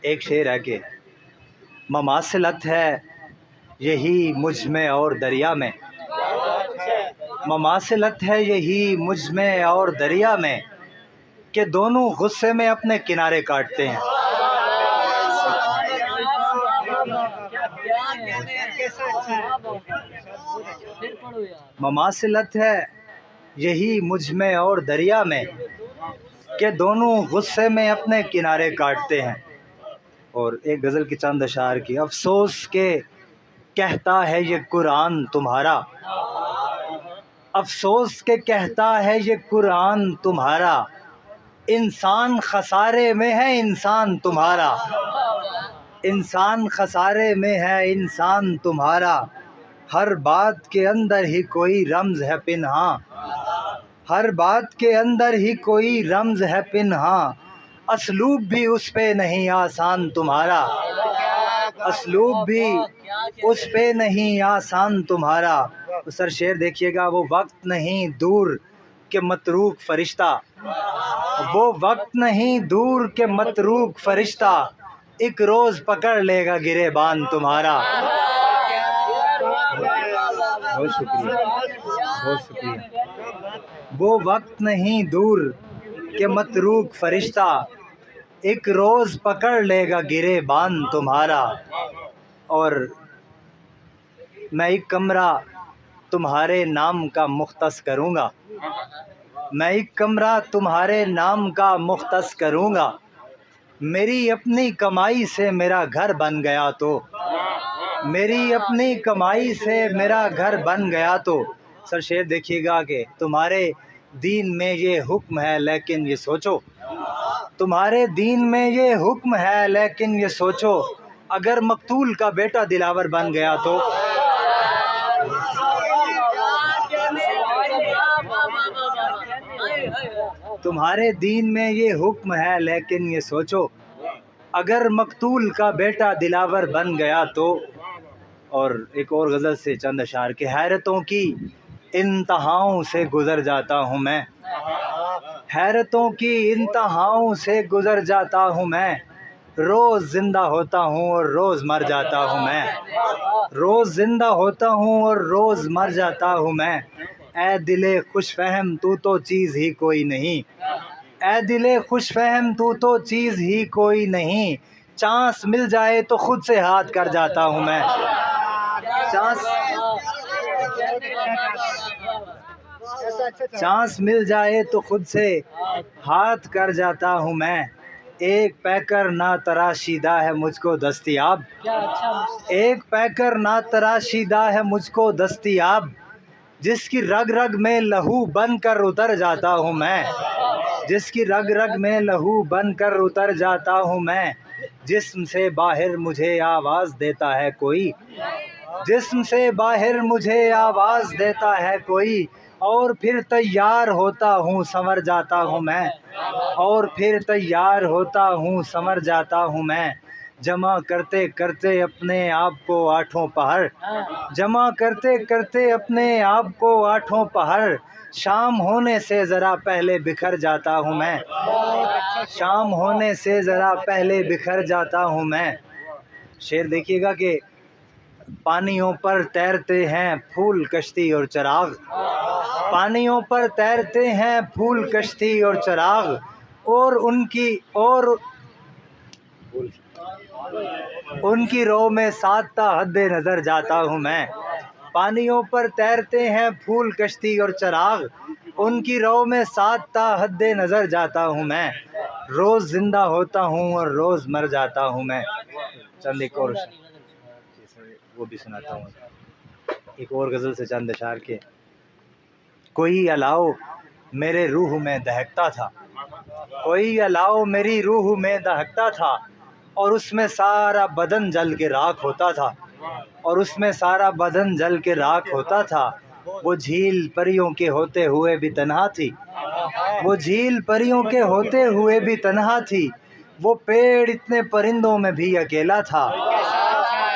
ایک شعر ہے کہ مماثلت ہے یہی مجھ میں اور دریا میں، مماثلت ہے یہی مجھ میں اور دریا میں کہ دونوں غصے میں اپنے کنارے کاٹتے ہیں۔ مماثلت ہے یہی مجھ میں اور دریا میں کہ دونوں غصے میں اپنے کنارے کاٹتے ہیں۔ اور ایک غزل کی چند اشعار کی، افسوس کے کہتا ہے یہ قرآن تمہارا، افسوس کے کہتا ہے یہ قرآن تمہارا، انسان خسارے میں ہے انسان تمہارا، انسان خسارے میں ہے انسان تمہارا، ہر بات کے اندر ہی کوئی رمز ہے پنہاں، ہر بات کے اندر ہی کوئی رمز ہے پنہاں، اسلوب بھی اس پہ نہیں آسان تمہارا، اسلوب بھی اس پہ نہیں آسان تمہارا۔ سر شعر دیکھیے گا، وہ وقت نہیں دور کہ متروک فرشتہ، وہ وقت نہیں دور کہ متروک فرشتہ، ایک روز پکڑ لے گا گریبان تمہارا۔ بہت شکریہ، بہت شکریہ۔ وہ وقت نہیں دور کہ متروک فرشتہ، ایک روز پکڑ لے گا گریبان تمہارا۔ اور میں ایک کمرہ تمہارے نام کا مختص کروں گا، میں ایک کمرہ تمہارے نام کا مختص کروں گا، میری اپنی کمائی سے میرا گھر بن گیا تو، میری اپنی کمائی سے میرا گھر بن گیا تو۔ سر شعر دیکھیے گا کہ تمہارے دین میں یہ حکم ہے لیکن یہ سوچو، تمہارے دین میں یہ حکم ہے لیکن یہ سوچو، اگر مقتول کا بیٹا دلاور بن گیا تو۔ تمہارے دین میں یہ حکم ہے لیکن یہ سوچو، اگر مقتول کا بیٹا دلاور بن گیا تو۔ اور ایک اور غزل سے چند اشعار کہ حیرتوں کی انتہاؤں سے گزر جاتا ہوں میں، حیرتوں کی انتہاؤں سے گزر جاتا ہوں میں، روز زندہ ہوتا ہوں اور روز مر جاتا ہوں میں، روز زندہ ہوتا ہوں اور روز مر جاتا ہوں میں، اے دل خوش فہم تو تو چیز ہی کوئی نہیں، اے دل خوش فہم تو تو چیز ہی کوئی نہیں، چانس مل جائے تو خود سے ہاتھ کر جاتا ہوں میں، چانس مل جائے تو خود سے ہاتھ کر جاتا ہوں میں، ایک پیکر نا تراشیدہ ہے مجھ کو دستیاب، ایک پیکر نا تراشیدہ ہے مجھ کو دستیاب، جس کی رگ رگ میں لہو بن کر اتر جاتا ہوں میں، جس کی رگ رگ میں لہو بن کر اتر جاتا ہوں میں، جسم سے باہر مجھے آواز دیتا ہے کوئی، جسم سے باہر مجھے آواز دیتا ہے کوئی، اور پھر تیار ہوتا ہوں سنور جاتا ہوں میں، اور پھر تیار ہوتا ہوں سنور جاتا ہوں میں، جمع کرتے کرتے اپنے آپ کو آٹھوں پہر، جمع کرتے کرتے اپنے آپ کو آٹھوں پہر، شام ہونے سے ذرا پہلے بکھر جاتا ہوں میں، شام ہونے سے ذرا پہلے بکھر جاتا ہوں میں۔ شعر دیکھیے گا کہ پانیوں پر تیرتے ہیں پھول کشتی اور چراغ، پانیوں پر تیرتے ہیں پھول کشتی اور چراغ، اور ان کی رو میں ساتھ حد نظر جاتا ہوں میں، پانیوں پر تیرتے ہیں پھول کشتی اور چراغ، ان کی رو میں ساتھ حد نظر جاتا ہوں میں، روز زندہ ہوتا ہوں اور روز مر جاتا ہوں میں۔ چند ایک اور وہ بھی سناتا ہوں، ایک اور غزل سے چند اشعار کے، کوئی الاؤ میرے روح میں دہکتا تھا، کوئی الاؤ میری روح میں دہکتا تھا، اور اس میں سارا بدن جل کے راکھ ہوتا تھا، اور اس میں سارا بدن جل کے راکھ ہوتا تھا، وہ جھیل پریوں کے ہوتے ہوئے بھی تنہا تھی، وہ جھیل پریوں کے ہوتے ہوئے بھی تنہا تھی، وہ پیڑ اتنے پرندوں میں بھی اکیلا تھا،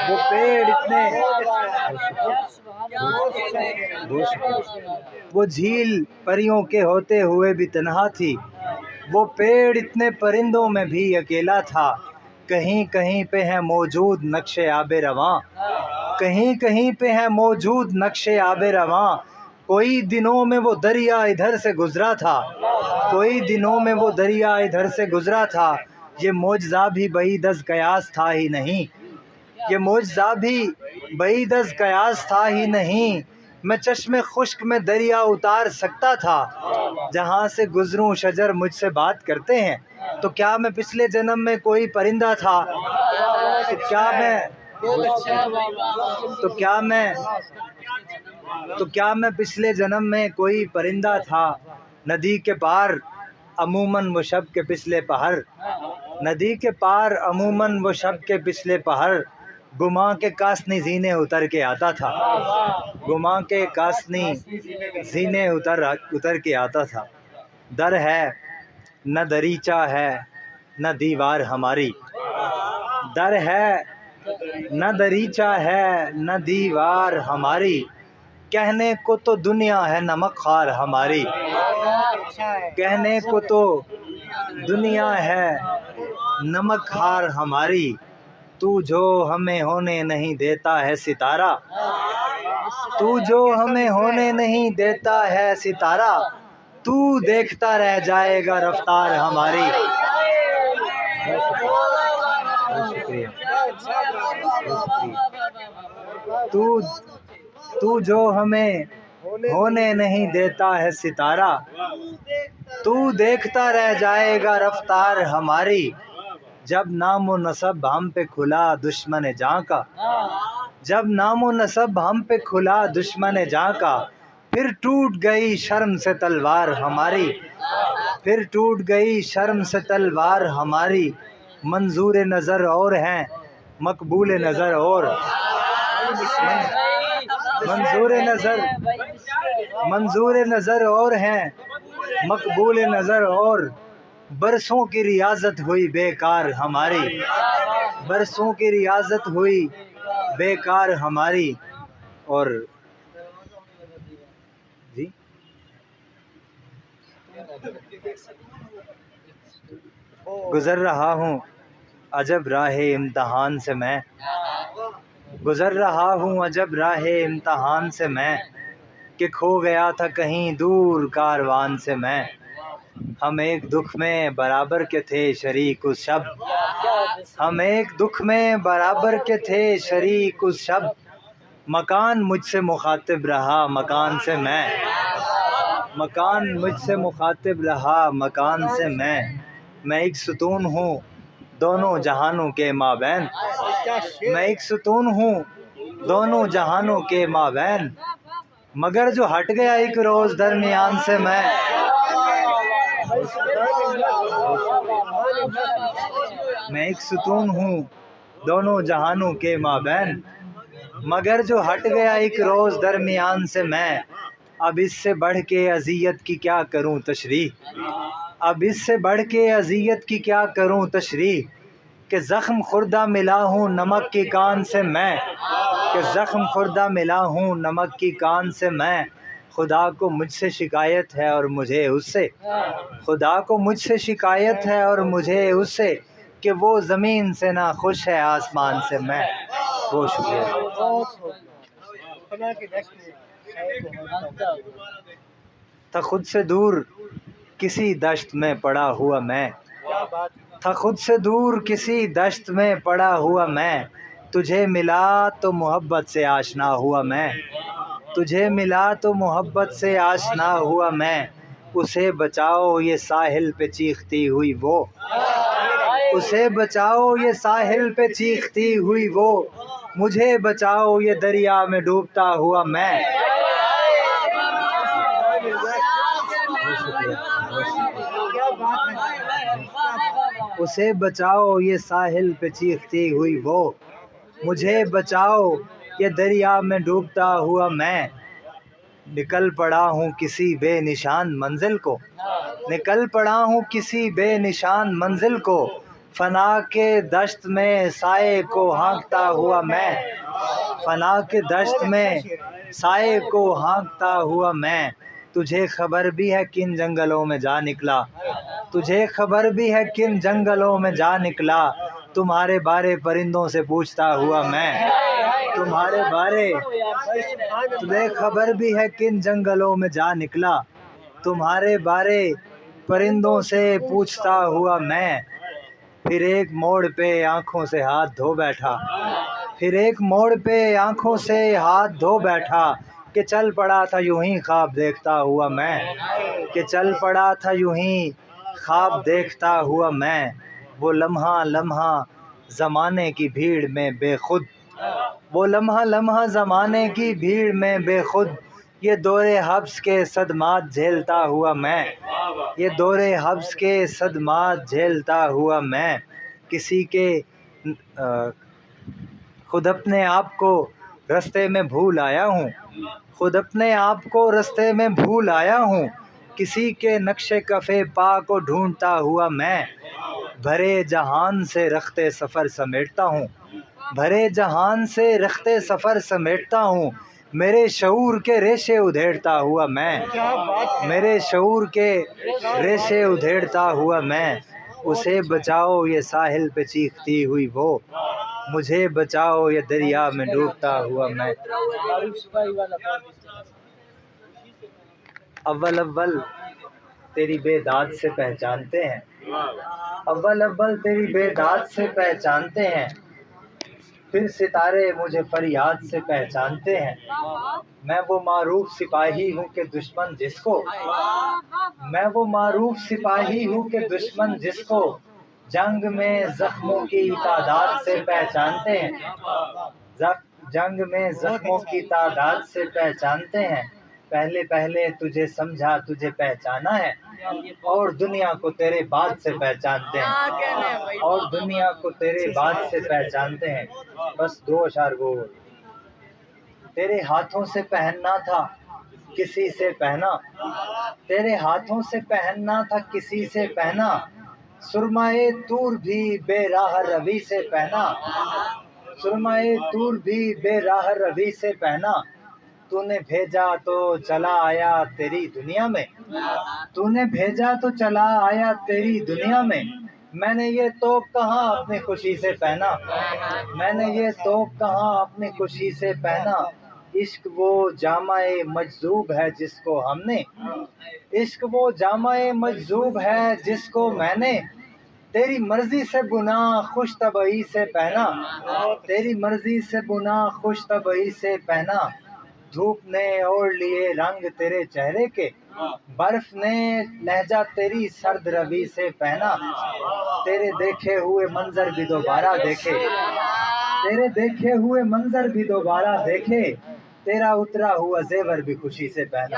وہ پیڑ اتنے، وہ جھیل پریوں کے ہوتے ہوئے بھی تنہا تھی، وہ پیڑ اتنے پرندوں میں بھی اکیلا تھا، کہیں کہیں پہ ہے موجود نقش آب رواں، کہیں کہیں پہ ہے موجود نقش آب رواں، کوئی دنوں میں وہ دریا ادھر سے گزرا تھا، کوئی دنوں میں وہ دریا ادھر سے گزرا تھا، یہ معجزہ بھی بعید از قیاس تھا ہی نہیں، یہ معجزہ بھی بعید از قیاس تھا ہی نہیں، میں چشم خشک میں دریا اتار سکتا تھا، جہاں سے گزروں شجر مجھ سے بات کرتے ہیں، تو کیا میں پچھلے جنم میں کوئی پرندہ تھا، تو کیا میں پچھلے جنم میں کوئی پرندہ تھا، ندی کے پار عموماً وہ شب کے پچھلے پہر، ندی کے پار عموماً وہ شب کے پچھلے پہر، گماں کے کاسنی زینے اتر کے آتا تھا، گماں کے کاسنی زینے اتر کے آتا تھا، در ہے نہ دریچہ ہے نہ دیوار ہماری، در ہے نہ دریچہ ہے نہ دیوار ہماری، کہنے کو تو دنیا ہے نمک خوار ہماری، کہنے کو تو دنیا ہے نمک خوار ہماری، تو جو ہمیں ہونے نہیں دیتا ہے ستارہ، تو جو ہمیں ہونے نہیں دیتا ہے ستارہ، تو دیکھتا رہ جائے گا رفتار ہماری۔ تو جو ہمیں ہونے نہیں دیتا ہے ستارہ، تو دیکھتا رہ جائے گا رفتار ہماری، جب نام و نسب ہم پہ کھلا دشمن جاں کا، جب نام و نسب ہم پہ کھلا دشمن جاں کا، پھر ٹوٹ گئی شرم سے تلوار ہماری، پھر ٹوٹ گئی شرم سے تلوار ہماری، منظور نظر اور ہیں مقبول نظر اور، منظور نظر اور ہیں مقبول نظر اور، برسوں کی ریاضت ہوئی بیکار ہماری، برسوں کی ریاضت ہوئی بیکار ہماری، اور جی گزر رہا ہوں عجب راہ امتحان سے میں، گزر رہا ہوں عجب راہ امتحان سے میں، کہ کھو گیا تھا کہیں دور کاروان سے میں، ہم ایک دکھ میں برابر کے تھے شریک اس شب، ہم ایک دکھ میں برابر کے تھے شریک اس شب، مکان مجھ سے مخاطب رہا مکان سے میں، مکان مجھ سے مخاطب رہا مکان سے میں ایک ستون ہوں دونوں جہانوں کے مابین، میں ایک ستون ہوں دونوں جہانوں کے مابین، مگر جو ہٹ گیا ایک روز درمیان سے میں ایک ستون ہوں دونوں جہانوں کے مابین، مگر جو ہٹ گیا ایک روز درمیان سے میں، اب اس سے بڑھ کے اذیت کی کیا کروں تشریح، اب اس سے بڑھ کے اذیت کی کیا کروں تشریح، کہ زخم خوردہ ملا ہوں نمک کی کان سے میں، کہ زخم خوردہ ملا ہوں نمک کی کان سے میں، خدا کو مجھ سے شکایت ہے اور مجھے اس سے، خدا کو مجھ سے شکایت ہے اور مجھے اس سے، کہ وہ زمین سے نہ خوش ہے آسمان سے میں۔ بہت شکریہ۔ تھا خود سے دور کسی دشت میں پڑا ہوا میں، تھا خود سے دور کسی دشت میں پڑا ہوا میں، تجھے ملا تو محبت سے آشنا ہوا میں، تجھے ملا تو محبت سے آشنا ہوا میں، اسے بچاؤ یہ ساحل پہ چیختی ہوئی وہ، اسے بچاؤ یہ ساحل پہ چیختی ہوئی وہ، مجھے بچاؤ یہ دریا میں ڈوبتا ہوا میں۔ اسے بچاؤ یہ ساحل پہ چیختی ہوئی وہ، مجھے بچاؤ یہ دریا میں ڈوبتا ہوا میں، نکل پڑا ہوں کسی بے نشان منزل کو، نکل پڑا ہوں کسی بے نشان منزل کو، فنا کے دشت میں سائے کو ہانکتا ہوا میں، فنا کے دشت میں سائے کو ہانکتا ہوا میں، تجھے خبر بھی ہے کن جنگلوں میں جا نکلا، تجھے خبر بھی ہے کن جنگلوں میں جا نکلا، تمہارے بارے پرندوں سے پوچھتا ہوا میں، تمہارے بارے تمہیں خبر بھی ہے کن جنگلوں میں جا نکلا، تمہارے بارے پرندوں سے پوچھتا ہوا میں، پھر ایک موڑ پہ آنکھوں سے ہاتھ دھو بیٹھا، پھر ایک موڑ پہ آنکھوں سے ہاتھ دھو بیٹھا، کہ چل پڑا تھا یوں ہی خواب دیکھتا ہوا میں، کہ چل پڑا تھا یوں ہی خواب دیکھتا ہوا میں، وہ لمحہ لمحہ زمانے کی بھیڑ میں بے خود، وہ لمحہ لمحہ زمانے کی بھیڑ میں بے خود، یہ دور حبس کے صدمات جھیلتا ہوا میں، یہ دور حبس کے صدمات جھیلتا ہوا میں، کسی کے خود اپنے آپ کو رستے میں بھول آیا ہوں، خود اپنے آپ کو رستے میں بھول آیا ہوں، کسی کے نقش کف پا کو ڈھونڈتا ہوا میں، بھرے جہان سے رخت سفر سمیٹتا ہوں، بھرے جہان سے رخت سفر سمیٹتا ہوں، میرے شعور کے ریشے ادھیڑتا ہوا میں، میرے شعور کے ریشے ادھیڑتا ہوا میں، اسے بچاؤ یہ ساحل پہ چیختی ہوئی وہ، مجھے بچاؤ یہ دریا میں ڈوبتا ہوا میں۔ اول اول تیری بے داد سے پہچانتے ہیں، اول اول تیری بے داد سے پہچانتے ہیں، پھر ستارے مجھے فریاد سے پہچانتے ہیں، میں وہ معروف سپاہی ہوں کہ دشمن جس کو، میں وہ معروف سپاہی ہوں کہ دشمن جس کو جنگ میں زخموں کی تعداد سے پہچانتے ہیں، جنگ میں زخموں کی تعداد سے پہچانتے ہیں، پہلے پہلے تجھے سمجھا تجھے پہچانا ہے، اور دنیا کو تیرے بعد سے پہچانتے ہیں، اور دنیا کو تیرے بعد سے پہچانتے ہیں۔ بس دو اشعار گو، تیرے ہاتھوں سے پہننا تھا کسی سے پہنا، تیرے ہاتھوں سے پہننا تھا کسی سے پہنا، سرمائے طور بھی بے راہ روی سے پہنا، سرمائے طور بھی بے راہ روی سے پہنا، تو نے بھیجا تو چلا آیا تیری دنیا میں، تو نے بھیجا تو چلا آیا تیری دنیا میں نے یہ توق کہاں اپنی خوشی سے پہنا، میں نے یہ توق کہاں اپنی خوشی سے پہنا، عشق وہ جامہ مجذوب ہے جس کو ہم نے، عشق وہ جامہ مجذوب ہے جس کو میں نے تیری مرضی سے گناہ خوش طبعی سے پہنا، تیری مرضی سے گناہ خوش طبعی سے پہنا، دھوپ نے اوڑھ لیے رنگ تیرے چہرے کے، برف نے لہجہ تیری سرد روی سے پہنا، تیرے دیکھے ہوئے منظر بھی دوبارہ دیکھے، تیرے دیکھے ہوئے منظر بھی دوبارہ دیکھے، تیرا اترا ہوا زیور بھی خوشی سے پہنا۔